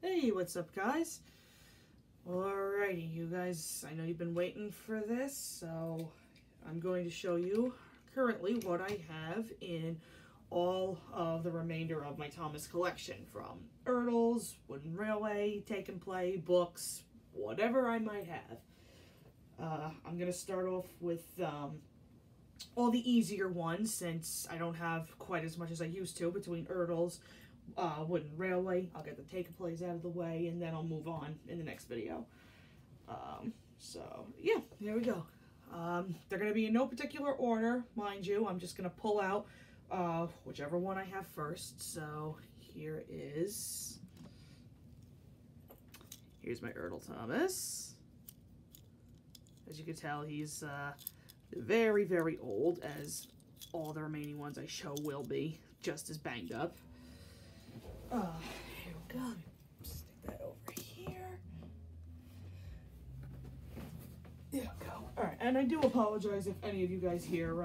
Hey, what's up, guys? Alrighty, you guys, I know you've been waiting for this, so I'm going to show you currently what I have in all of the remainder of my Thomas collection, from ERTLS, Wooden Railway, Take and Play, books, whatever I might have. I'm going to start off with all the easier ones, since I don't have quite as much as I used to between ERTLS, Wooden Railway. I'll get the Take and Plays out of the way, and then I'll move on in the next video. So yeah, there we go. They're going to be in no particular order, mind you. I'm just going to pull out whichever one I have first. So here's my ERTL Thomas. As you can tell, he's very, very old, as all the remaining ones I show will be, just as banged up. Here we go. Stick that over here. There we go. Alright, and I do apologize if any of you guys hear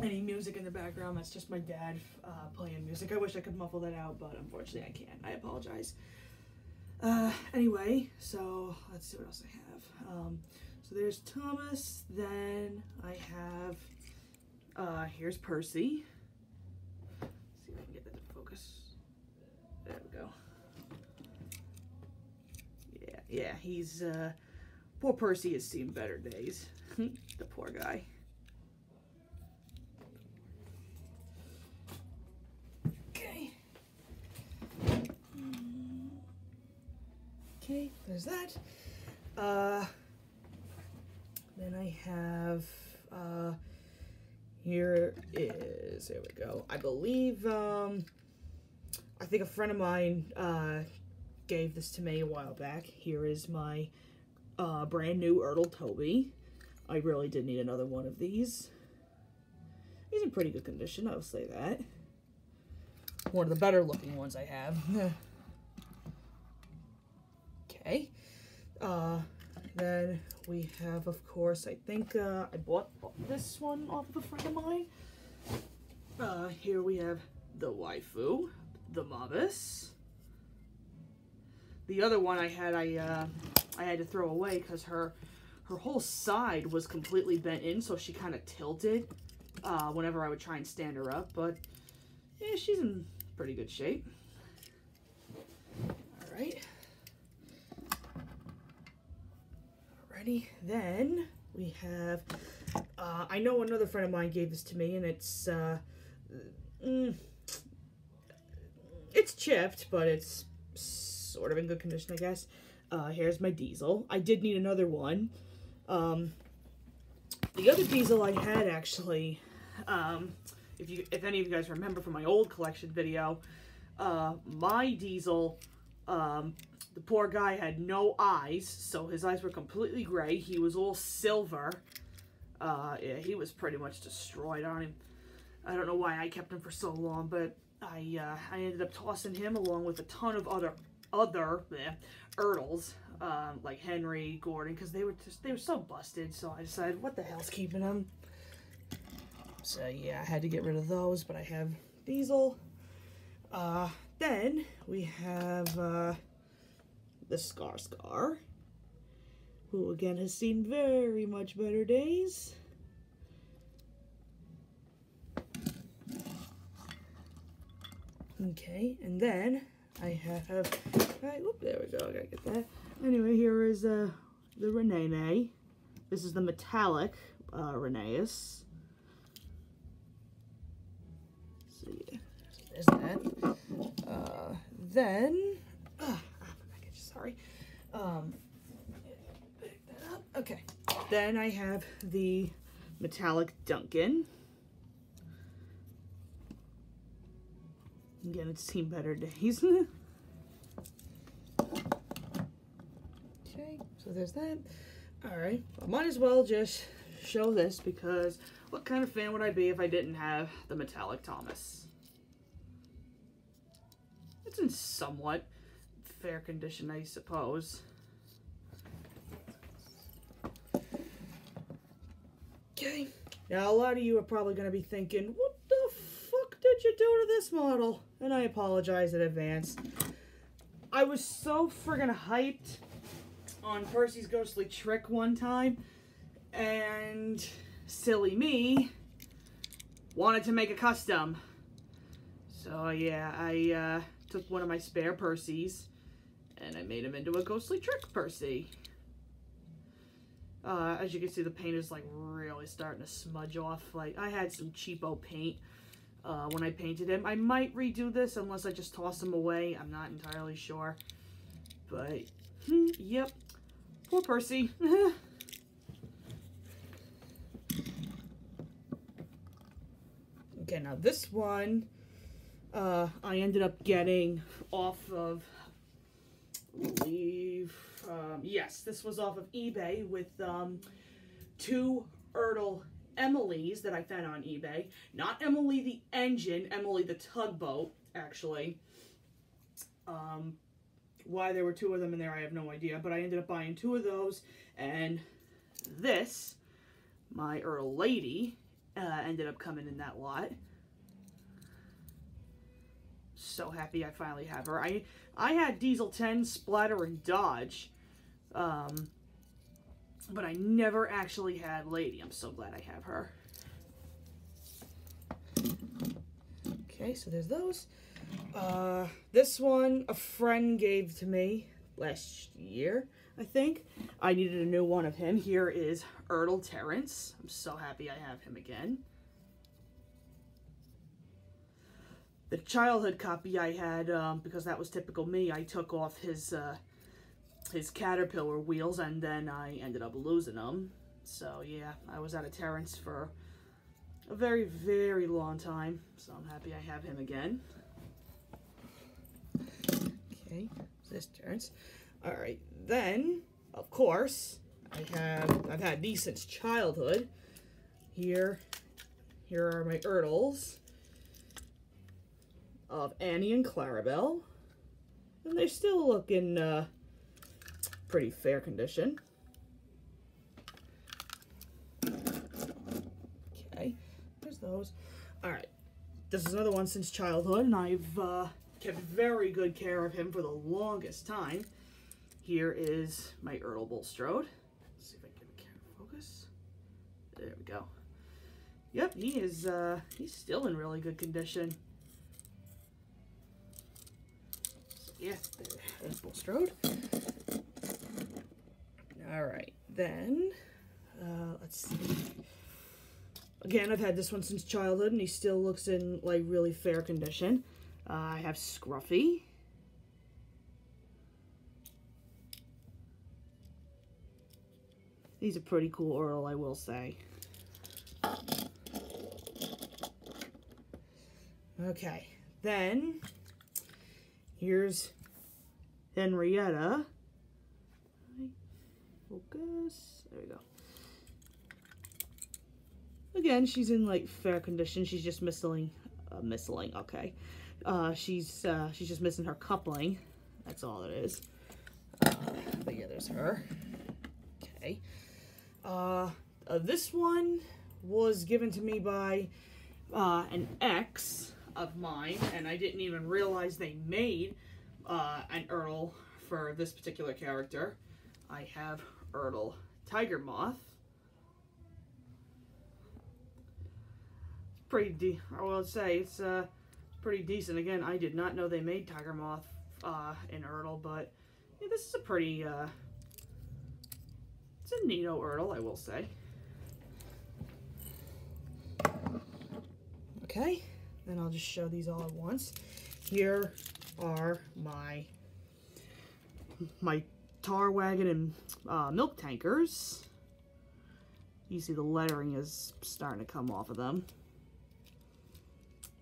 any music in the background. That's just my dad playing music. I wish I could muffle that out, but unfortunately I can't. I apologize. Anyway, so let's see what else I have. So there's Thomas, then I have, here's Percy. Let's see if I can get that to focus. There we go. Yeah, he's, poor Percy has seen better days. The poor guy. Okay. Okay, there's that. Then I have, here we go. I believe, I think a friend of mine, gave this to me a while back. Here is my, brand new ERTL Toby. I really did need another one of these. He's in pretty good condition, I'll say that. One of the better looking ones I have. Okay. Then we have, of course, I think I bought this one off of a friend of mine. Here we have the waifu, the Mavis. The other one I had to throw away because her whole side was completely bent in, so she kind of tilted whenever I would try and stand her up. But yeah, she's in pretty good shape. All right. Then we have, I know another friend of mine gave this to me, and it's chipped, but it's sort of in good condition, I guess. Here's my Diesel. I did need another one. The other Diesel I had, actually, if any of you guys remember from my old collection video, my Diesel, the poor guy had no eyes, so his eyes were completely gray. He was all silver. Yeah, he was pretty much destroyed on him. I don't know why I kept him for so long, but I ended up tossing him along with a ton of other ERTLs, like Henry, Gordon, because they were so busted. So I decided, what the hell's keeping them? So yeah, I had to get rid of those, but I have Diesel. Then we have the Scar, who again has seen very much better days. Okay, and then I have, whoop, there we go, I gotta get that. Anyway, here is the Renee. This is the metallic Reneus. So yeah, there's that. Then, sorry. Pick that up. Okay. Then I have the metallic Duncan. Again, it's seen better days. Okay, so there's that. Alright, I might as well just show this, because what kind of fan would I be if I didn't have the metallic Thomas? It's in somewhat fair condition, I suppose. Okay, now a lot of you are probably going to be thinking, what the fuck did you do to this model? And I apologize in advance. I was so friggin' hyped on Percy's Ghostly Trick one time, and silly me wanted to make a custom. So yeah, I took one of my spare Percys and I made him into a Ghostly Trick Percy. As you can see, the paint is like really starting to smudge off. Like, I had some cheapo paint when I painted him. I might redo this unless I just toss him away. I'm not entirely sure. But, yep. Poor Percy. Okay, now this one, I ended up getting off of, I believe, yes, this was off of eBay with 2 ERTL Emilys that I found on eBay. Not Emily the engine, Emily the tugboat, actually. Why there were 2 of them in there, I have no idea, but I ended up buying 2 of those, and this, my ERTL lady, ended up coming in that lot. So happy I finally have her. I had Diesel 10, Splatter, and Dodge, but I never actually had Lady. I'm so glad I have her. Okay, so there's those. This one a friend gave to me last year, I think. I needed a new one of him. Here is ERTL Terrence. I'm so happy I have him again. The childhood copy I had, because that was typical me, I took off his Caterpillar wheels and then I ended up losing them. So yeah, I was out of Terrence for a very, very long time. So I'm happy I have him again. Okay, this Terrence. Alright, then, of course, I've had these since childhood. Here are my ERTLs of Annie and Clarabelle. And they still look in pretty fair condition. Okay, there's those. Alright, this is another one since childhood, and I've kept very good care of him for the longest time. Here is my ERTL Bulstrode. Let's see if I can get a camera focus. There we go. Yep, he is he's still in really good condition. So yeah, there's Bulstrode. Alright, then let's see. Again, I've had this one since childhood and he still looks in like really fair condition. I have Scruffy. He's a pretty cool ERTL, I will say. Okay, then here's Henrietta. Focus. There we go. Again, she's in like fair condition. She's just missing, okay. She's just missing her coupling. That's all it is. But yeah, there's her. Okay. This one was given to me by an ex of mine, and I didn't even realize they made an ERTL for this particular character. I have ERTL Tiger Moth. I will say it's pretty decent. Again, I did not know they made Tiger Moth in ERTL, but yeah, this is a pretty it's a neato ERTL, I will say. Okay, then I'll just show these all at once. Here are my tar wagon and milk tankers. You see the lettering is starting to come off of them.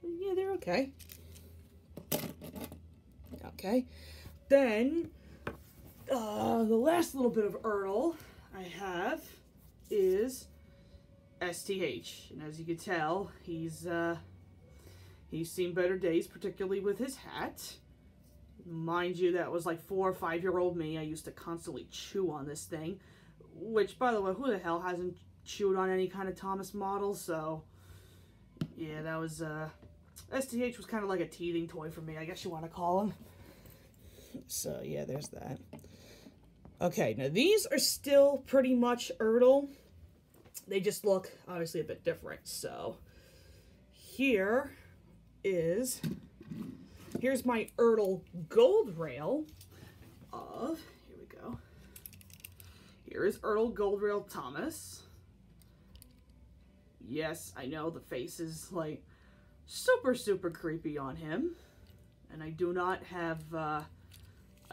But yeah, they're okay. Okay, then the last little bit of ERTL I have is STH, and as you can tell, he's seen better days, particularly with his hat. Mind you, that was like 4 or 5-year-old me. I used to constantly chew on this thing, which, by the way, who the hell hasn't chewed on any kind of Thomas model? So yeah, that was STH was kind of like a teething toy for me, I guess you want to call him. So yeah, there's that. Okay, now these are still pretty much ERTL. They just look obviously a bit different. So here's my ERTL gold rail of, here we go. Here's ERTL gold rail Thomas. Yes, I know the face is like super, super creepy on him. And I do not have, I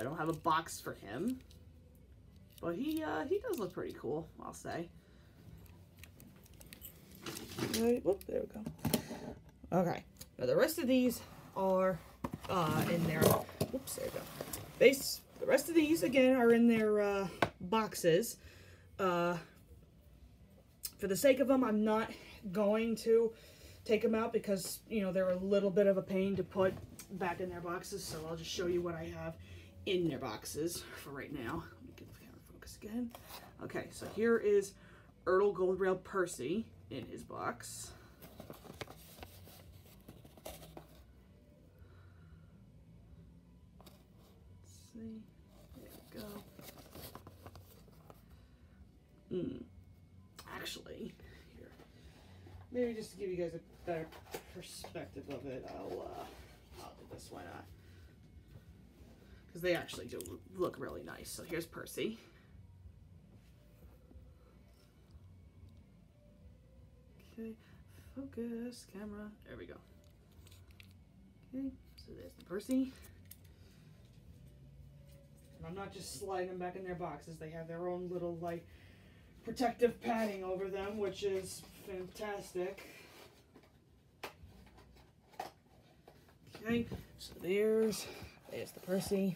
don't have a box for him. But he does look pretty cool, I'll say. Right, whoop, there we go. Okay, now the rest of these are in their, whoops, there we go. The rest of these, again, are in their boxes. For the sake of them, I'm not going to take them out because, you know, they're a little bit of a pain to put back in their boxes. So I'll just show you what I have in their boxes for right now. Let me get the camera focus again. Okay, so here is ERTL Gold Rail Percy in his box. Let's see. There we go. Actually, here, maybe just to give you guys a better perspective of it, I'll do this. Why not? Because they actually do look really nice. So here's Percy. Okay, focus, camera. There we go. Okay, so there's the Percy. And I'm not just sliding them back in their boxes. They have their own little, like, protective padding over them, which is fantastic. Okay, so there's the Percy.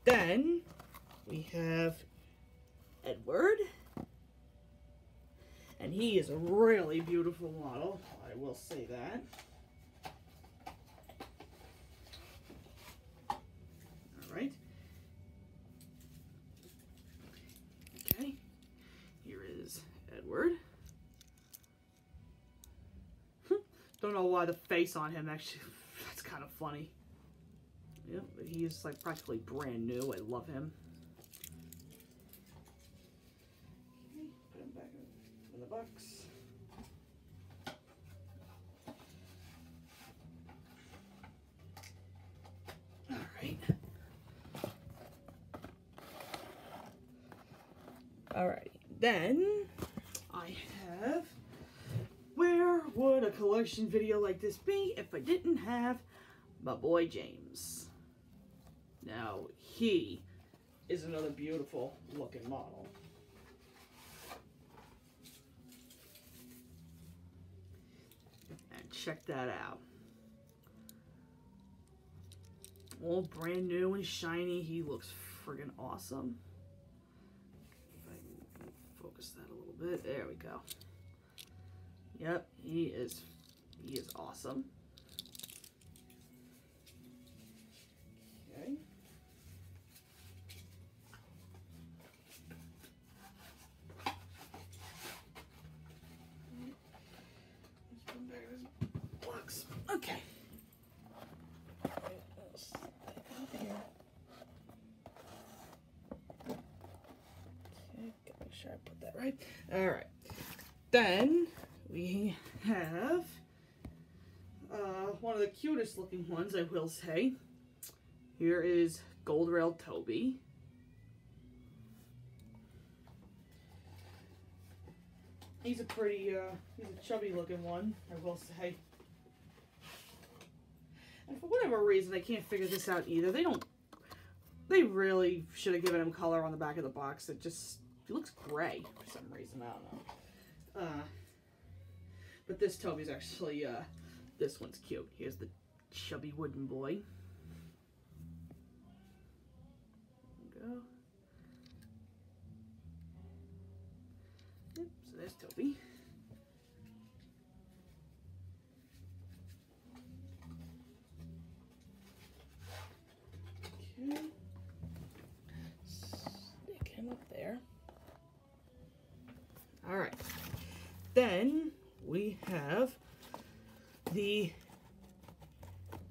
Then we have Edward. And he is a really beautiful model, I will say that. All right. Okay, here is Edward. Don't know why the face on him actually, that's kind of funny. Yep, but he is like practically brand new. I love him. Okay, put him back in the box. All right. All right. Then I have, where would a collection video like this be if I didn't have my boy James? Now, he is another beautiful looking model. And check that out. All brand new and shiny. He looks friggin' awesome. If I can focus that a little bit. There we go. Yep, he is awesome. Okay. Let's put back this box. Okay. Okay, gotta make sure I put that right. All right. Then we have one of the cutest looking ones, I will say. Here is Gold Rail Toby. He's a pretty, he's a chubby looking one, I will say. And for whatever reason, I can't figure this out either. They really should have given him color on the back of the box. It looks gray for some reason, I don't know. But this Toby's actually, this one's cute. Here's the chubby wooden boy. There we go. Yep, so there's Toby. Okay. Stick him up there. All right. Then we have the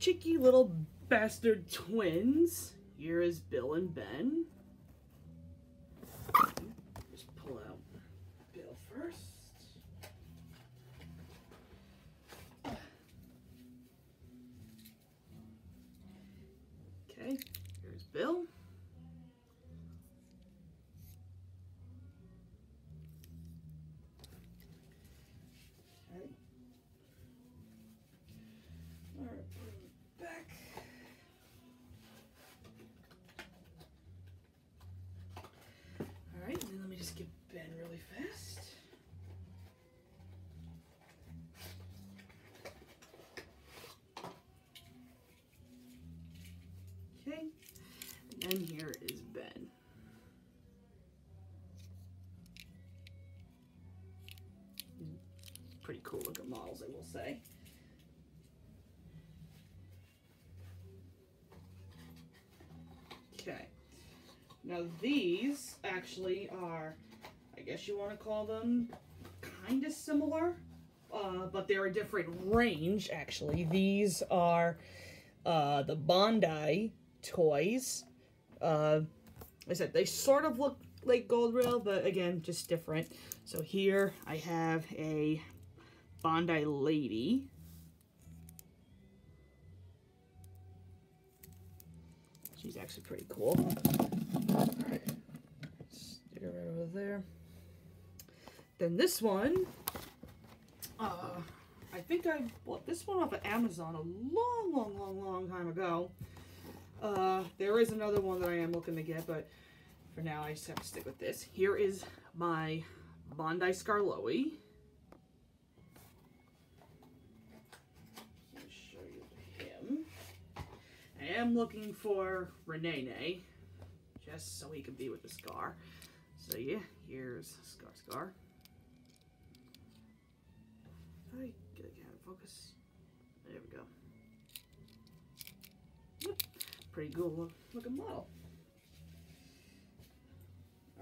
cheeky little bastard twins. Here is Bill and Ben. Just pull out Bill first. Okay, here's Bill. Okay. All right, put him back. All right, and then let me just get Ben really fast. Okay, and here is Ben. Pretty cool looking models, I will say. Okay, now these actually are, I guess you want to call them kind of similar, but they're a different range actually. These are the Bondi toys. I said they sort of look like Gold Rail, but again, just different. So here I have a Bondi lady. She's actually pretty cool. All right, stick her right over there. Then this one, I think I bought this one off of Amazon a long time ago. There is another one that I am looking to get, but for now I just have to stick with this. Here is my Bondi Scarloey. Let me show you him. I am looking for Renee, just so he can be with the Scar. So yeah, here's Scar. Alright, get it out of focus. There we go. Yep. Pretty cool looking model.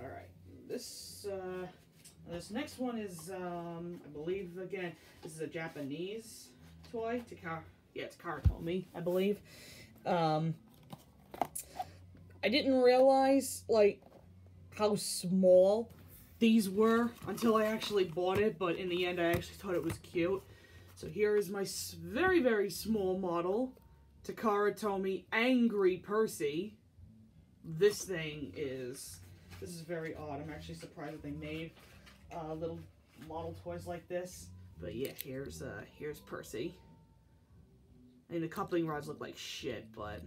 Alright, this next one is, I believe, again, this is a Japanese toy. It's Karatomi, I believe. I didn't realize, like, how small these were until I actually bought it, but in the end I actually thought it was cute. So here is my very small model, Takara Tomy Angry Percy. This is very odd. I'm actually surprised that they made little model toys like this. But yeah, here's Percy. I mean, the coupling rods look like shit, but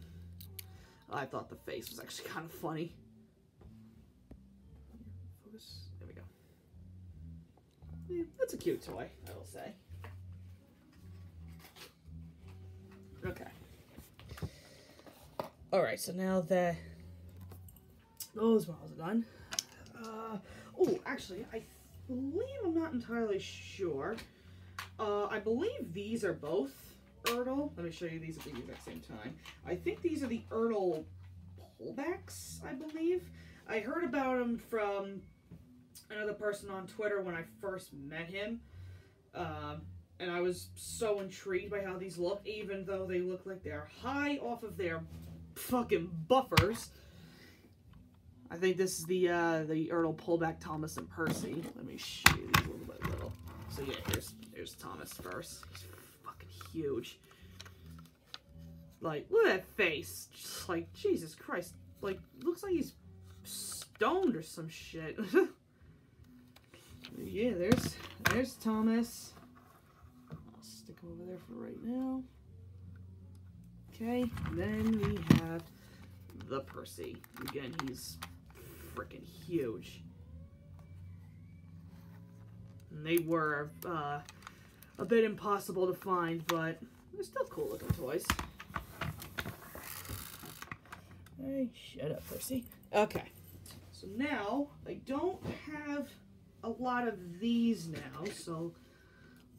I thought the face was actually kind of funny. Focus. There we go. Yeah, that's a cute toy, I will say. Okay. Alright, so now that those models are done. Oh, actually, I believe, I'm not entirely sure. I believe these are both ERTL. Let me show you these at the exact same time. I think these are the ERTL pullbacks, I believe. I heard about them from another person on Twitter when I first met him. And I was so intrigued by how these look, even though they look like they're high off of their fucking buffers. I think this is the ERTL pullback Thomas and Percy. Let me show you these little by little. So yeah, here's Thomas first. He's fucking huge. Like, look at that face. Just like, Jesus Christ. Like, looks like he's stoned or some shit. Yeah, there's Thomas. I'll stick him over there for right now. Okay, then we have the Percy. Again, he's freaking huge. And they were a bit impossible to find, but they're still cool looking toys. Hey, shut up, Percy. Okay, so now I don't have a lot of these now, so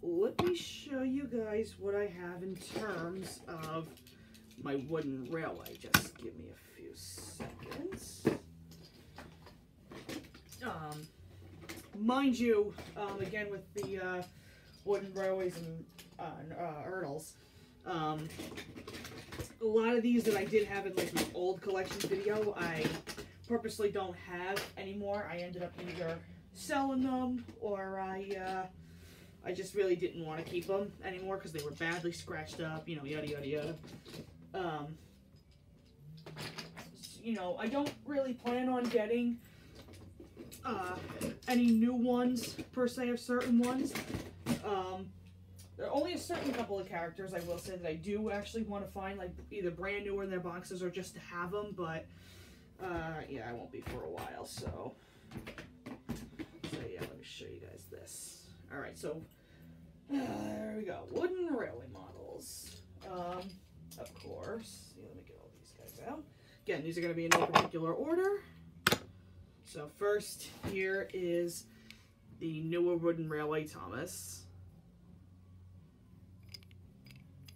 let me show you guys what I have in terms of my wooden railway. Just give me a few seconds. Mind you, again with the wooden railways and ERTLs, A lot of these that I did have in like my old collection video, I purposely don't have anymore. I ended up either selling them or I just really didn't want to keep them anymore because they were badly scratched up, you know, yada yada yada. You know, I don't really plan on getting any new ones per se of certain ones. There are only a certain couple of characters I will say that I do actually want to find, like either brand new in their boxes or just to have them, but yeah, I won't be for a while, so yeah, let me show you guys this. Alright, so there we go. Wooden railway models. Of course. Yeah, let me get all these guys out. Again, these are going to be in no particular order. So first, here is the newer wooden railway Thomas.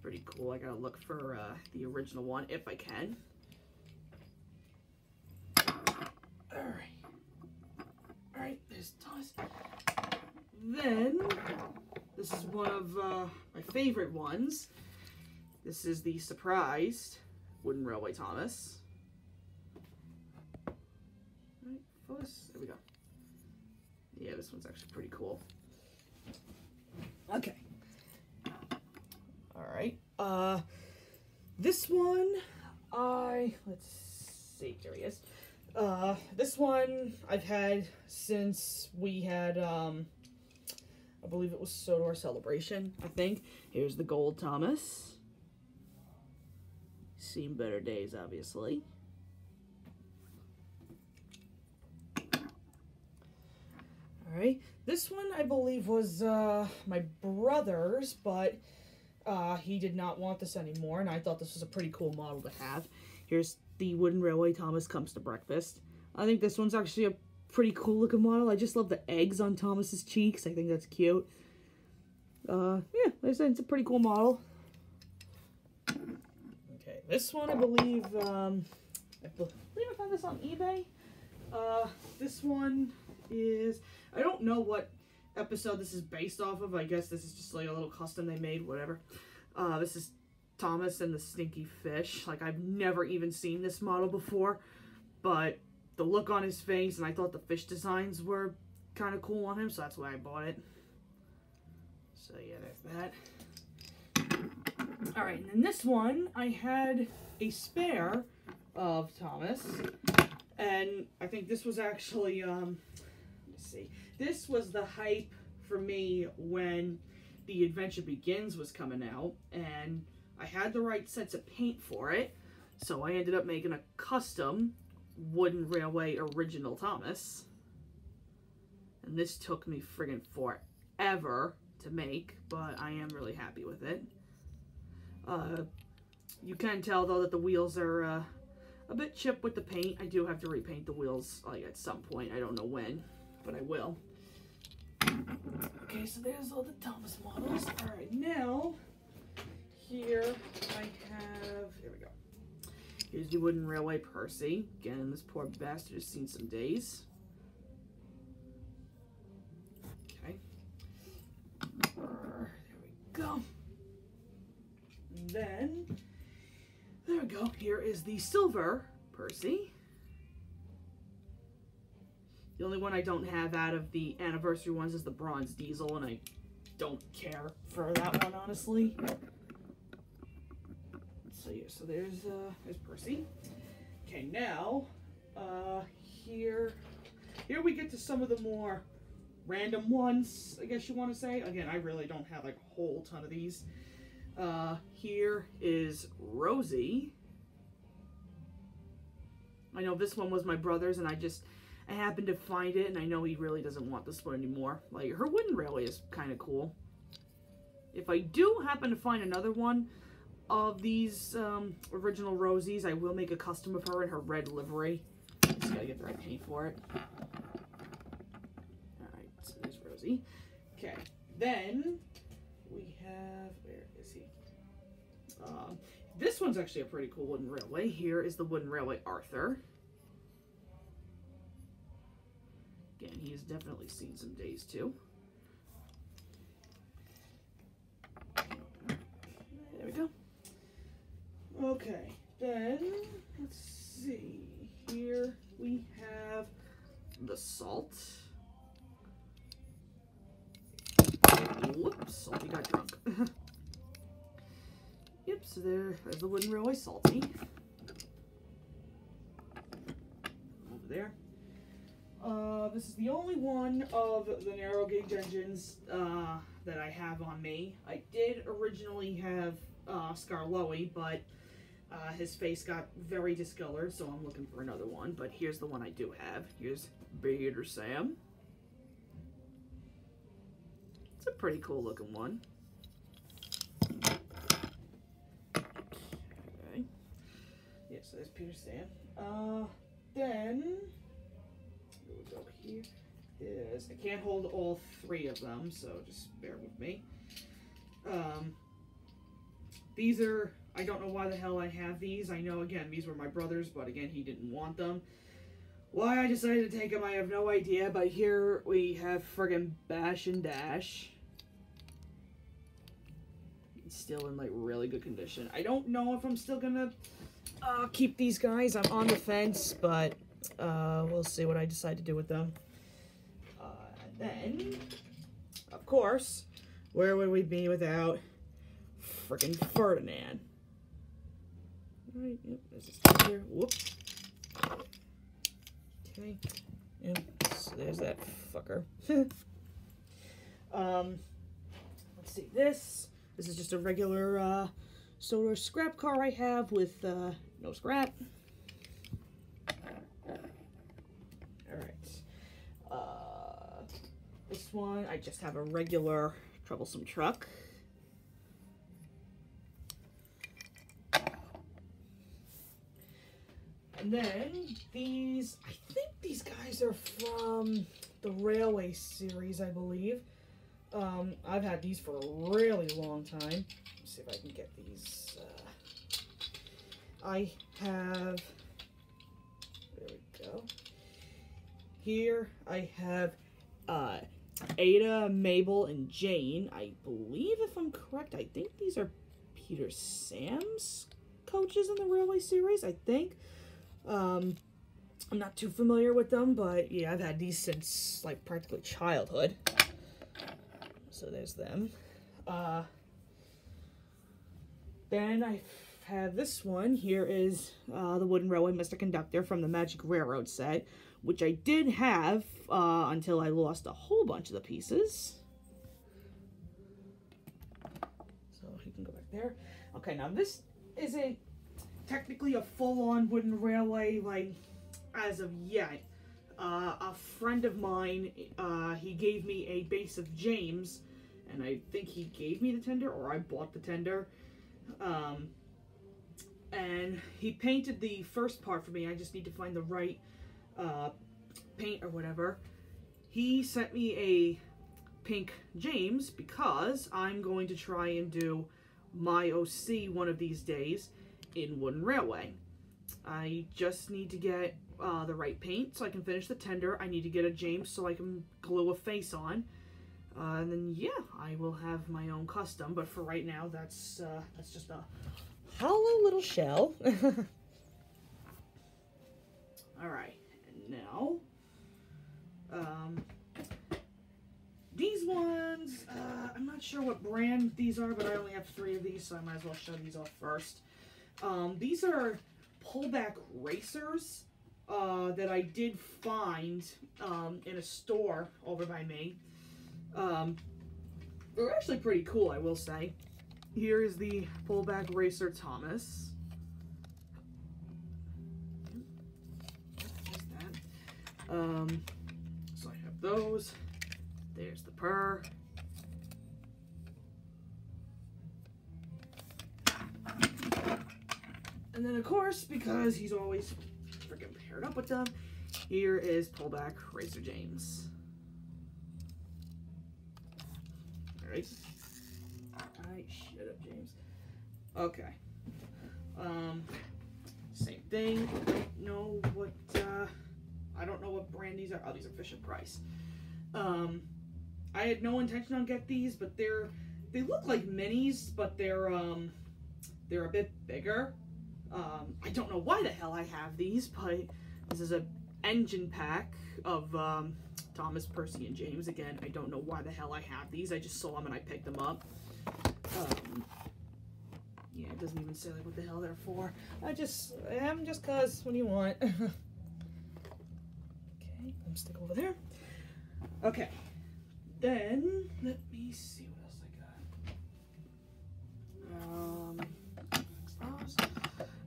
Pretty cool. I gotta look for the original one if I can. Alright, there's Thomas. Then, this is one of my favorite ones. This is the surprised wooden railway Thomas. Alright, focus. There we go. Yeah, this one's actually pretty cool. Okay. Alright. This one, let's see, there he is. This one I've had since we had, I believe it was Sodor Celebration, I think. Here's the gold Thomas. Seen better days, obviously. Alright, this one I believe was my brother's, but he did not want this anymore, and I thought this was a pretty cool model to have. Here's the wooden railway Thomas comes to breakfast. I think this one's actually a pretty cool looking model. I just love the eggs on Thomas's cheeks. I think that's cute. Yeah, like I said, it's a pretty cool model. Okay, this one I believe I found this on eBay. This one is, I don't know what episode this is based off of. I guess this is just like a little custom they made, whatever. This is Thomas and the Stinky Fish. Like, I've never even seen this model before, but the look on his face, and I thought the fish designs were kind of cool on him, so that's why I bought it. So yeah, there's that. Alright, and then this one, I had a spare of Thomas, and I think this was actually, let me see. This was the hype for me when The Adventure Begins was coming out, and I had the right sets of paint for it, so I ended up making a custom wooden railway original Thomas. And this took me friggin' forever to make, but I am really happy with it. You can tell though that the wheels are a bit chipped with the paint. I do have to repaint the wheels like at some point. I don't know when, but I will. Okay, so there's all the Thomas models. Alright, now, here I have, there we go. Here's the wooden railway Percy. Again, this poor bastard has seen some days. Okay. There we go. And then, there we go. Here is the silver Percy. The only one I don't have out of the anniversary ones is the bronze diesel, and I don't care for that one, honestly. So yeah, so there's Percy. Okay, now, here we get to some of the more random ones, I guess you want to say. Again, I really don't have like a whole ton of these. Here is Rosie. I know this one was my brother's, and I happened to find it, and I know he really doesn't want this one anymore. Like, her wooden railway is kind of cool. If I do happen to find another one of these original Rosies, I will make a custom of her in her red livery. Just gotta get the right paint for it. Alright, so there's Rosie. Okay, then we have, where is he? This one's actually a pretty cool wooden railway. Here is the wooden railway Arthur. Again, he has definitely seen some days too. There we go. Okay, then let's see. Here we have the salt. Whoops, Salty got drunk. Yep, so there's the wooden railway Salty. Over there. This is the only one of the narrow gauge engines that I have on me. I did originally have Scarloey, but his face got very discolored, so I'm looking for another one. But here's the one I do have. Here's Bader Sam. It's a pretty cool looking one. Okay. Yeah, so there's Peter Sam. Then we go here. I can't hold all three of them, so just bear with me. These are, I don't know why the hell I have these. I know, again, these were my brother's, but again, he didn't want them. Why I decided to take them, I have no idea, but here we have friggin' Bash and Dash. It's still in, like, really good condition. I don't know if I'm still gonna keep these guys. I'm on the fence, but we'll see what I decide to do with them. And then, of course, where would we be without frickin' Ferdinand? Alright, yep, there's this thing here. Whoop. Okay. Yep, so there's that fucker. Let's see, this is just a regular soda scrap car I have with no scrap. This one, I just have a regular troublesome truck. And then these, I think these guys are from the Railway series, I believe. I've had these for a really long time. Let's see if I can get these. I have, there we go. Here I have Ada, Mabel, and Jane. I believe, if I'm correct, I think these are Peter Sam's coaches in the Railway series, I think. I'm not too familiar with them, but yeah, I've had these since, like, practically childhood. So there's them. Then I have this one. Here is the Wooden Railway Mr. Conductor from the Magic Railroad set, which I did have until I lost a whole bunch of the pieces. So he can go back there. Okay, now this isn't technically a full-on wooden railway, like, as of yet. A friend of mine, he gave me a base of James, and I think he gave me the tender, or I bought the tender. And he painted the first part for me. I just need to find the right paint or whatever. He sent me a pink James because I'm going to try and do my OC one of these days in Wooden Railway. I just need to get the right paint so I can finish the tender. I need to get a James so I can glue a face on. And then, yeah, I will have my own custom. But for right now, that's just a hollow little shell. Alright, and now, these ones, I'm not sure what brand these are, but I only have 3 of these, so I might as well show these off first. These are pullback racers that I did find in a store over by me. They're actually pretty cool, I will say. Here is the pullback racer Thomas. So I have those. There's the purr. And then, of course, because he's always freaking paired up with them, here is pullback Racer James. Alright. Alright, shut up, James. Okay. Same thing. I don't know what brand these are. Oh, these are Fisher Price. I had no intention on getting these, but they look like minis, but they're a bit bigger. I don't know why the hell I have these, but this is a engine pack of Thomas, Percy, and James. Again, I don't know why the hell I have these. I just saw them and I picked them up. Yeah, it doesn't even say like what the hell they're for. I have them just cause. What do you want? Okay, let me stick over there. Okay, then let me see what else I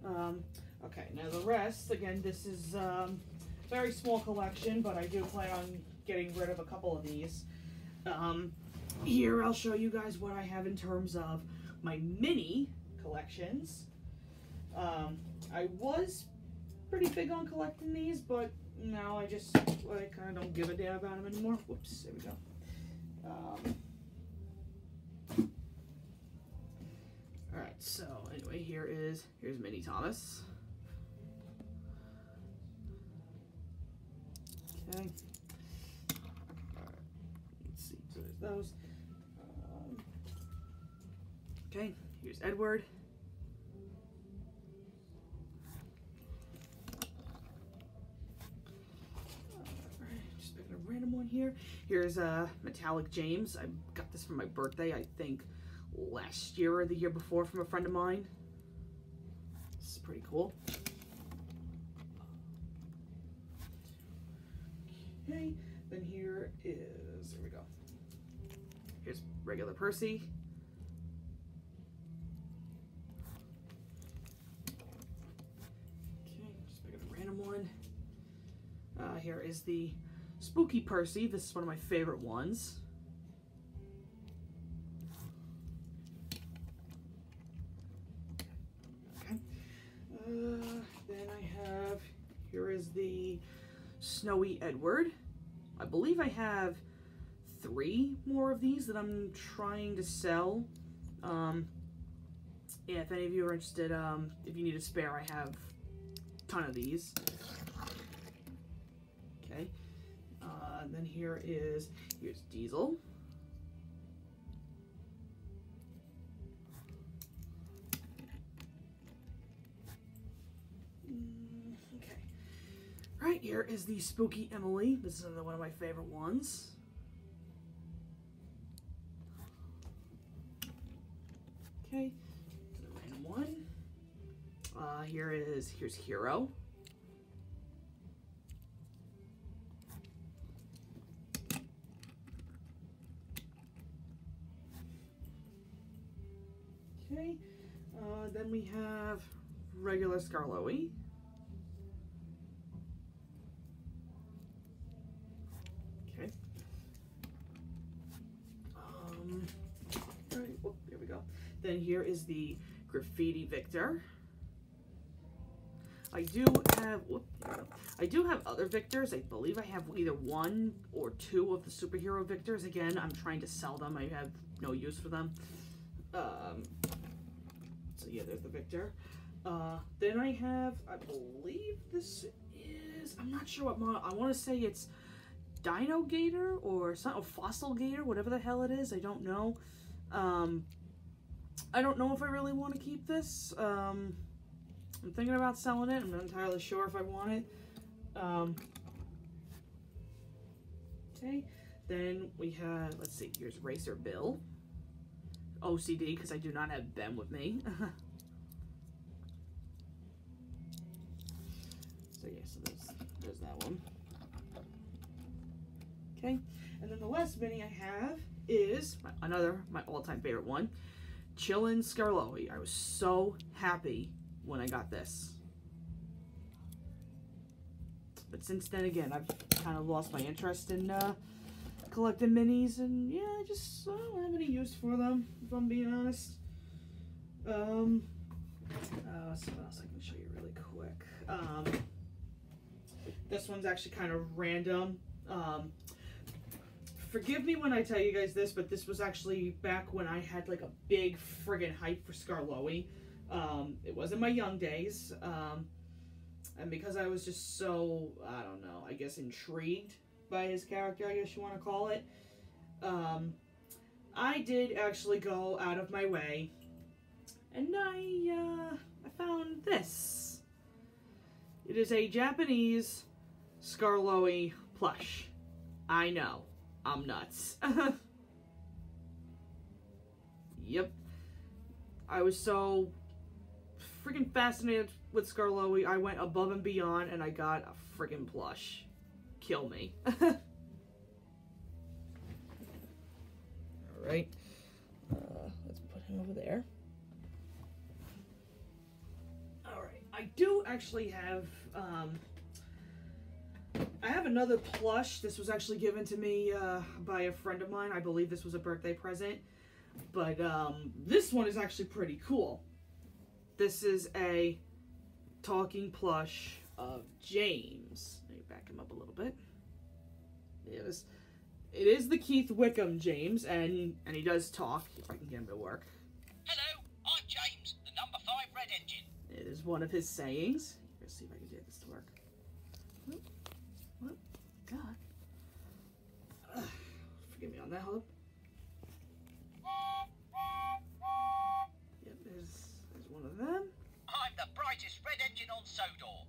got. Okay, now the rest. Again, this is very small collection, but I do plan on getting rid of a couple of these. Here I'll show you guys what I have in terms of my mini collections. I was pretty big on collecting these, but now I kind of don't give a damn about them anymore. Whoops, there we go. Alright, so anyway, here's Mini Thomas. Okay. Alright, let's see, so there's those. Okay, here's Edward. Just picking a random one here. Here's Metallic James. I got this for my birthday, I think last year or the year before, from a friend of mine. This is pretty cool. Okay, then here we go. Here's regular Percy. One. Here is the Spooky Percy. This is one of my favorite ones. Okay. Then here is the Snowy Edward. I believe I have 3 more of these that I'm trying to sell. Yeah, if any of you are interested, if you need a spare, I have ton of these. Okay, then here's Diesel. Okay, right here is the Spooky Emily. This is another one of my favorite ones. Okay, the random one. Here's Hero. Okay, then we have regular Skarloey. Okay. All right, well, here we go. Then here is the Graffiti Victor. I do have other Victors. I believe I have either 1 or 2 of the superhero Victors. Again, I'm trying to sell them. I have no use for them. So yeah, there's the Victor. Then I have, I believe this is, I'm not sure what model. I want to say it's Dino Gator or something, Fossil Gator, whatever the hell it is. I don't know. I don't know if I really want to keep this. I'm thinking about selling it. I'm not entirely sure if I want it. Okay, then we have, let's see, here's Racer Bill. OCD, because I do not have Ben with me. So yeah, so there's that one. Okay, and then the last mini I have is my all-time favorite one, Chillin' Skarloey. I was so happy when I got this. But since then, again, I've kind of lost my interest in collecting minis, and yeah, I don't have any use for them, if I'm being honest. So what else I can show you really quick. This one's actually kind of random. Forgive me when I tell you guys this, but this was actually back when I had like a big friggin' hype for Skarloey. It was in my young days, and because I was just so, I don't know, I guess intrigued by his character, I guess you want to call it, I did actually go out of my way, and I found this. It is a Japanese Skarloey plush. I know, I'm nuts. Yep. I was so freaking fascinated with Skarloey, I went above and beyond and I got a freaking plush. Kill me. Alright. Let's put him over there. Alright. I do actually have, I have another plush. This was actually given to me by a friend of mine. I believe this was a birthday present. But this one is actually pretty cool. This is a talking plush of James. Let me back him up a little bit. It is the Keith Wickham James, and he does talk, if I can get him to work. Hello, I'm James, the number 5 red engine. It is one of his sayings. Let's see if I can get this to work. What? God. Forgive me on that, hold up. Yep, there's one of them. I'm the brightest red engine on Sodor.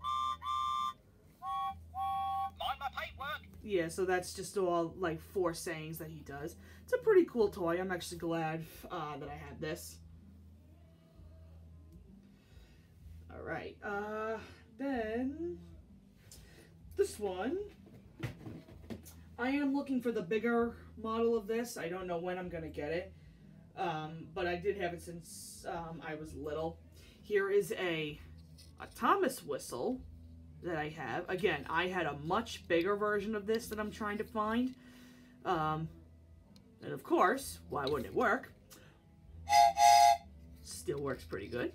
Mind my paintwork? Yeah, so that's just all, like, 4 sayings that he does. It's a pretty cool toy. I'm actually glad that I had this. Alright, then this one. I am looking for the bigger model of this. I don't know when I'm gonna get it. But I did have it since I was little. Here is a Thomas whistle that I have. Again, I had a much bigger version of this that I'm trying to find. And of course, why wouldn't it work? Still works pretty good.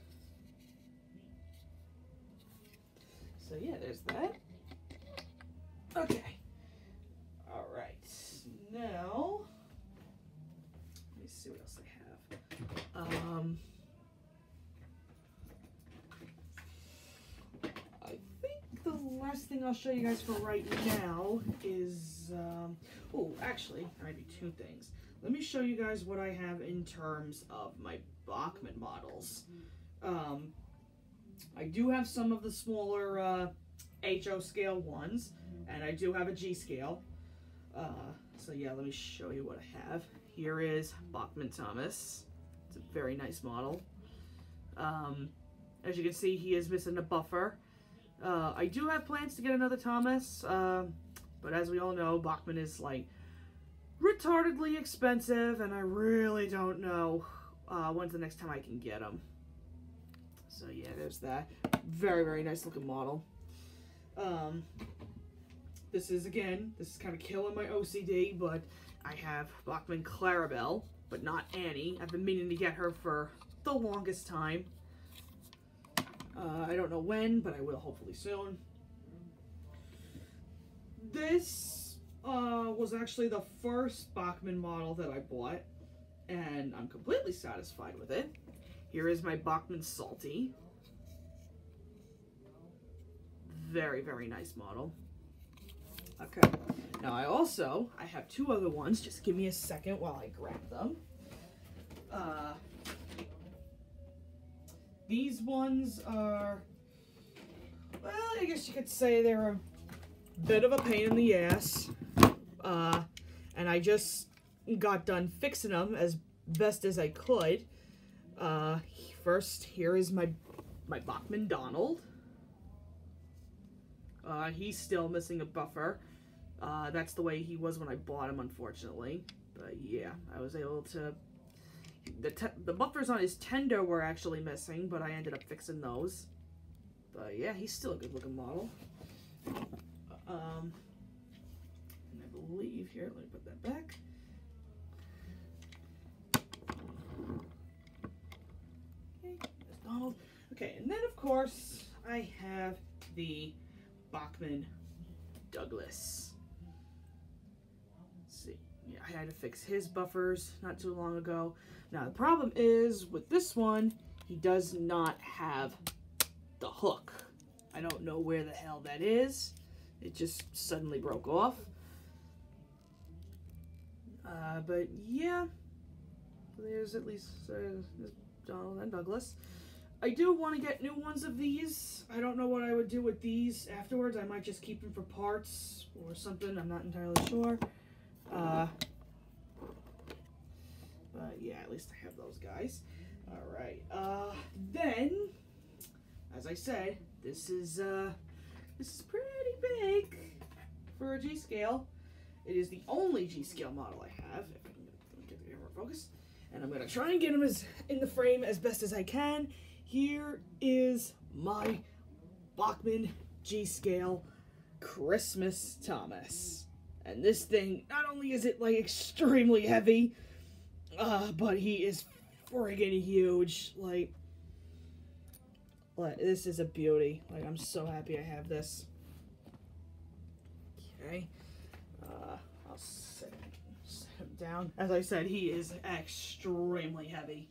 So yeah, there's that. Okay. Alright. Now, let me see what else I have. I think the last thing I'll show you guys for right now is, oh, actually, there might be 2 things. Let me show you guys what I have in terms of my Bachmann models. I do have some of the smaller HO scale ones, and I do have a G scale. So yeah, let me show you what I have. Here is Bachmann Thomas. It's a very nice model. As you can see, he is missing a buffer. I do have plans to get another Thomas, but as we all know, Bachmann is like retardedly expensive, and I really don't know when's the next time I can get him. So yeah, there's that. Very, very nice looking model. This is kind of killing my OCD, but I have Bachmann Clarabelle, but not Annie. I've been meaning to get her for the longest time. I don't know when, but I will hopefully soon. This was actually the first Bachmann model that I bought, and I'm completely satisfied with it. Here is my Bachmann Salty. Very, very nice model. Okay. Now I have 2 other ones. Just give me a second while I grab them. These ones are, well, I guess you could say they're a bit of a pain in the ass. And I just got done fixing them as best as I could. First, here is my Bachmann Donald. He's still missing a buffer. That's the way he was when I bought him, unfortunately. But yeah, I was able to... The buffers on his tender were actually missing, but I ended up fixing those. But yeah, he's still a good-looking model. And I believe here, let me put that back. Okay, there's Donald. Okay, and then of course, I have the Bachmann Douglas. Let's see. Yeah, I had to fix his buffers not too long ago. Now the problem is with this one, he does not have the hook. I don't know where the hell that is. It just suddenly broke off. But yeah, there's at least Donald and Douglas. I do want to get new ones of these. I don't know what I would do with these afterwards. I might just keep them for parts or something. I'm not entirely sure. But yeah, at least I have those guys. Alright, then, as I said, this is pretty big for a G-scale. It is the only G-scale model I have. If I can get the camera focus. And I'm going to try and get him in the frame as best as I can. Here is my Bachmann G-scale Christmas Thomas. And this thing, not only is it like extremely heavy, but he is friggin' huge. Like, this is a beauty. Like, I'm so happy I have this. Okay. I'll set him down. As I said, he is extremely heavy.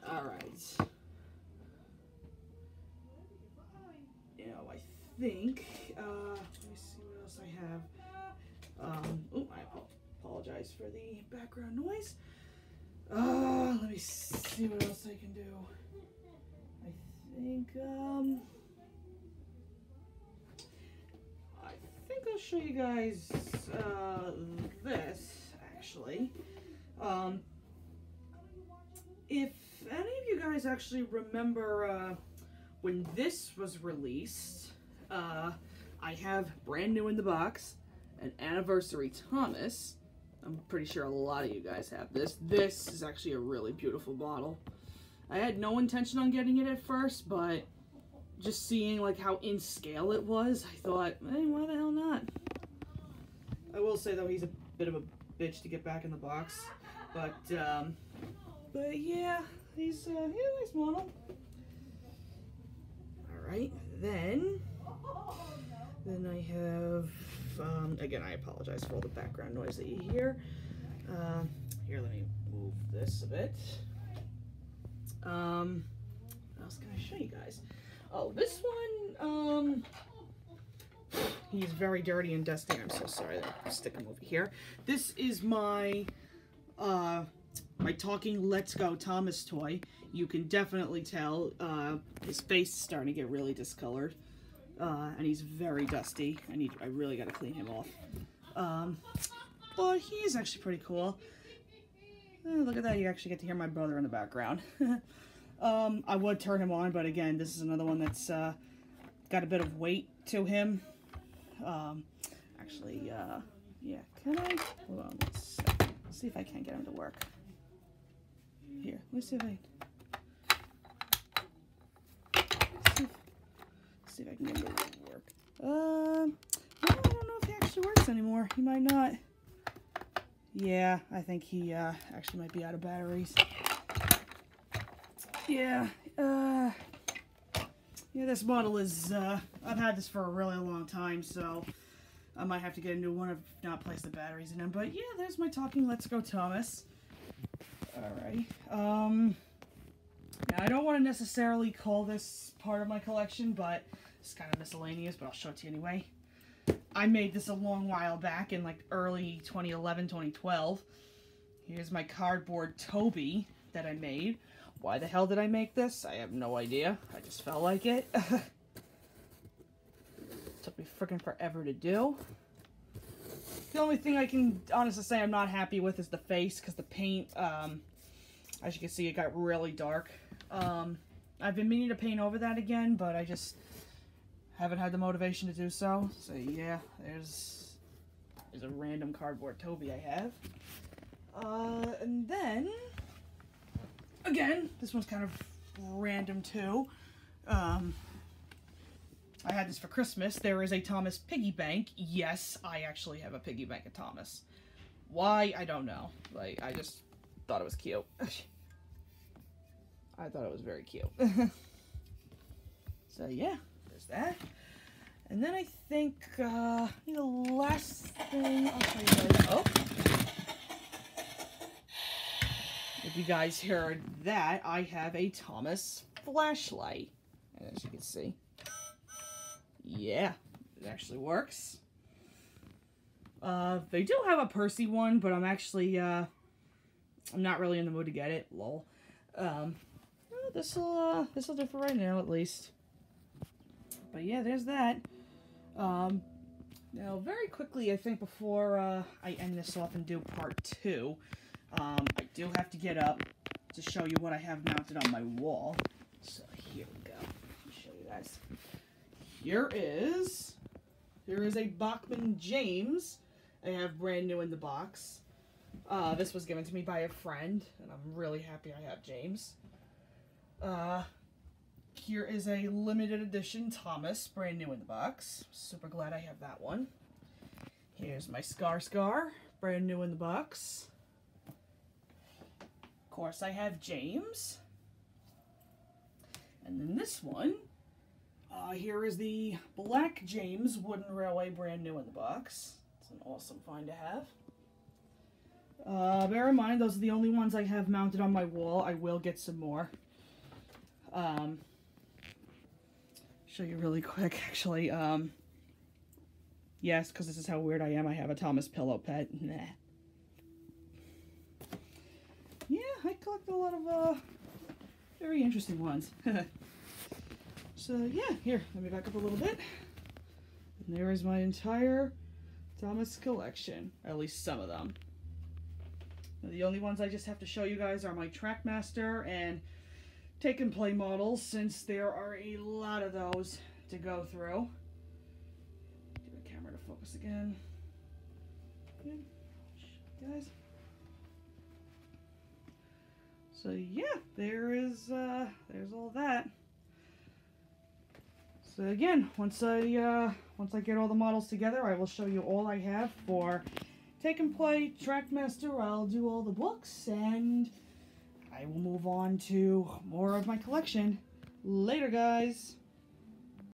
Alright. I think, let me see what else I have. I apologize for the background noise. Let me see what else I can do. I think I'll show you guys, this, actually. If any of you guys actually remember, when this was released, I have brand new in the box, an Anniversary Thomas. I'm pretty sure a lot of you guys have this. This is actually a really beautiful bottle. I had no intention on getting it at first, but just seeing like how in scale it was, I thought, hey, why the hell not? I will say though, he's a bit of a bitch to get back in the box, but yeah, he's a nice model. Alright, then I have, again, I apologize for all the background noise that you hear. Here, let me move this a bit. What else can I show you guys? Oh, this one, he's very dirty and dusty. I'm so sorry. I'll stick him over here. This is my, my talking Let's Go Thomas toy. You can definitely tell, his face is starting to get really discolored. And he's very dusty. I really gotta clean him off. But he is actually pretty cool. Look at that, you actually get to hear my brother in the background. I would turn him on, but again, this is another one that's got a bit of weight to him. Actually, yeah, can I? Hold on, let's see if I can get him to work. Here, let's see if I... see if I can get him to work. No, I don't know if he actually works anymore. He might not. Yeah, I think he actually might be out of batteries. Yeah, yeah, this model is, I've had this for a really long time, so I might have to get a new one if not place the batteries in him. But yeah, there's my talking Let's Go Thomas. Alright, now I don't want to necessarily call this part of my collection, but it's kind of miscellaneous, but I'll show it to you anyway. I made this a long while back in like early 2011, 2012. Here's my cardboard Toby that I made. Why the hell did I make this? I have no idea. I just felt like it. Took me freaking forever to do. The only thing I can honestly say I'm not happy with is the face, because the paint, as you can see, it got really dark. I've been meaning to paint over that again, but I just haven't had the motivation to do so. So yeah, there's a random cardboard Toby I have. And then, again, this one's kind of random too. I had this for Christmas. There is a Thomas piggy bank. Yes, I actually have a piggy bank of Thomas. Why? I don't know. Like, I just thought it was cute. I thought it was very cute. So yeah, there's that. And then I think the last thing I'll show you guys. Oh, if you guys heard that, I have a Thomas flashlight. And as you can see, yeah, it actually works. They do have a Percy one, but I'm actually I'm not really in the mood to get it. Lol. this'll do for right now, at least. But yeah, there's that. Now, very quickly, I think before I end this off and do part 2, I do have to get up to show you what I have mounted on my wall. So here we go. Let me show you guys. Here is a Bachmann James I have brand new in the box. This was given to me by a friend, and I'm really happy I have James. Here is a limited edition Thomas, brand new in the box. Super glad I have that one. Here's my Scar, brand new in the box. Of course, I have James. And then this one, here is the Black James Wooden Railway, brand new in the box. It's an awesome find to have. Bear in mind, those are the only ones I have mounted on my wall. I will get some more. Show you really quick, actually. Yes, because this is how weird I am. I have a Thomas pillow pet. Nah. Yeah, I collect a lot of very interesting ones. So yeah, here, let me back up a little bit. And there is my entire Thomas collection, at least some of them. The only ones I just have to show you guys are my Trackmaster and Take and Play models, since there are a lot of those to go through. Get the camera to focus again. Good. Guys. So yeah, there's all that. So again, once I get all the models together, I will show you all I have for Take and Play, Trackmaster. I'll do all the books, and I will move on to more of my collection. Later, guys.